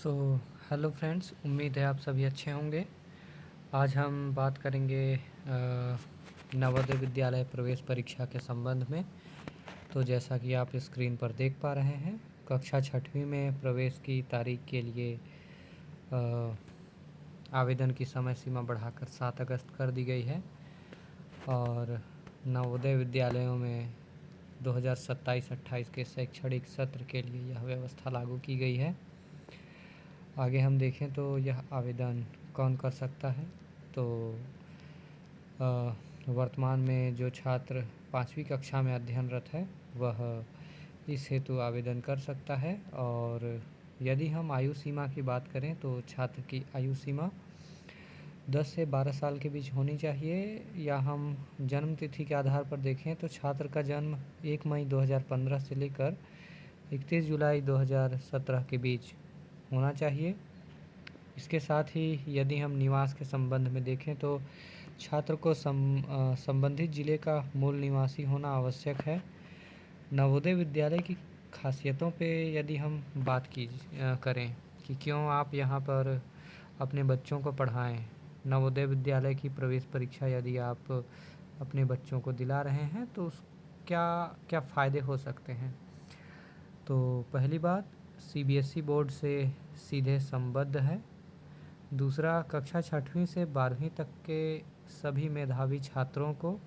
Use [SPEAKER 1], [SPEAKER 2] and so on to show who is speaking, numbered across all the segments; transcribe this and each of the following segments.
[SPEAKER 1] So hello friends, उम्मीद है आप सभी अच्छे होंगे। आज हम बात करेंगे नवोदय विद्यालय प्रवेश परीक्षा के संबंध में। तो जैसा कि आप स्क्रीन पर देख पा रहे हैं, कक्षा छठवीं में प्रवेश की तारीख के लिए आवेदन की समय सीमा बढ़ाकर 7 अगस्त कर दी गई है और नवोदय विद्यालयों में 2027-28 के शैक्षणिक सत्र के लिए यह व्यवस्था लागू की गई है। आगे हम देखें तो यह आवेदन कौन कर सकता है। तो वर्तमान में जो छात्र 5वीं कक्षा में अध्ययनरत है वह इस हेतु आवेदन कर सकता है। और यदि हम आयु सीमा की बात करें तो छात्र की आयु सीमा 10 से 12 साल के बीच होनी चाहिए, या हम जन्म तिथि के आधार पर देखें तो छात्र का जन्म 1 मई 2015 से लेकर 31 जुलाई 2017 के बीच होना चाहिए। इसके साथ ही यदि हम निवास के संबंध में देखें तो छात्र को संबंधित जिले का मूल निवासी होना आवश्यक है। नवोदय विद्यालय की खासियतों पे यदि हम बात करें कि क्यों आप यहाँ पर अपने बच्चों को पढ़ाएं, नवोदय विद्यालय की प्रवेश परीक्षा यदि आप अपने बच्चों को दिला रहे हैं तो क्या क्या फ़ायदे हो सकते हैं। तो पहली बात, सीबीएसई बोर्ड से सीधे संबद्ध है। दूसरा, कक्षा छठवीं से 12वीं तक के सभी मेधावी छात्रों को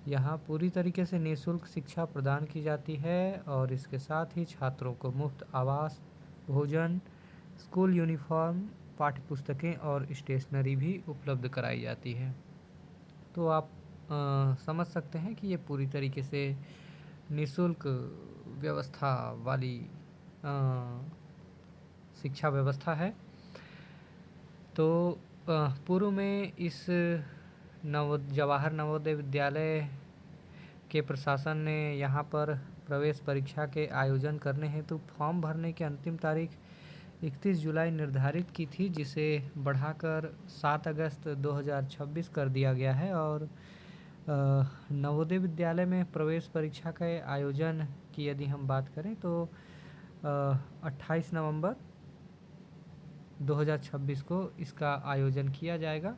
[SPEAKER 1] यहाँ पूरी तरीके से निःशुल्क शिक्षा प्रदान की जाती है और इसके साथ ही छात्रों को मुफ्त आवास, भोजन, स्कूल यूनिफॉर्म, पाठ्यपुस्तकें और स्टेशनरी भी उपलब्ध कराई जाती है। तो आप समझ सकते हैं कि ये पूरी तरीके से निःशुल्क व्यवस्था वाली शिक्षा व्यवस्था है। तो पूर्व में इस जवाहर नवोदय विद्यालय के प्रशासन ने यहाँ पर प्रवेश परीक्षा के आयोजन करने हेतु फॉर्म भरने की अंतिम तारीख 31 जुलाई निर्धारित की थी, जिसे बढ़ाकर 7 अगस्त 2026 कर दिया गया है। और नवोदय विद्यालय में प्रवेश परीक्षा के आयोजन की यदि हम बात करें तो 28 नवंबर 2026 को इसका आयोजन किया जाएगा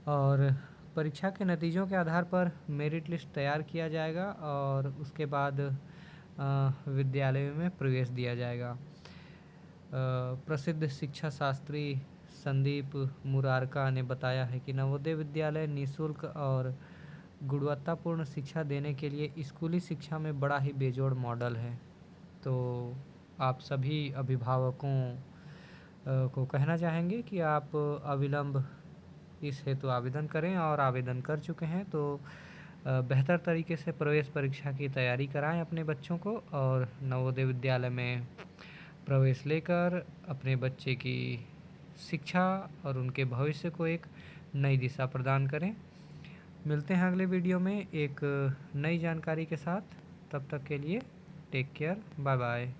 [SPEAKER 1] और परीक्षा के नतीजों के आधार पर मेरिट लिस्ट तैयार किया जाएगा और उसके बाद विद्यालय में प्रवेश दिया जाएगा। प्रसिद्ध शिक्षा शास्त्री संदीप मुरारका ने बताया है कि नवोदय विद्यालय निःशुल्क और गुणवत्तापूर्ण शिक्षा देने के लिए स्कूली शिक्षा में बड़ा ही बेजोड़ मॉडल है। तो आप सभी अभिभावकों को कहना चाहेंगे कि आप अविलंब इस हेतु आवेदन करें और आवेदन कर चुके हैं तो बेहतर तरीके से प्रवेश परीक्षा की तैयारी कराएं अपने बच्चों को और नवोदय विद्यालय में प्रवेश लेकर अपने बच्चे की शिक्षा और उनके भविष्य को एक नई दिशा प्रदान करें। मिलते हैं अगले वीडियो में एक नई जानकारी के साथ। तब तक के लिए टेक केयर, बाय बाय।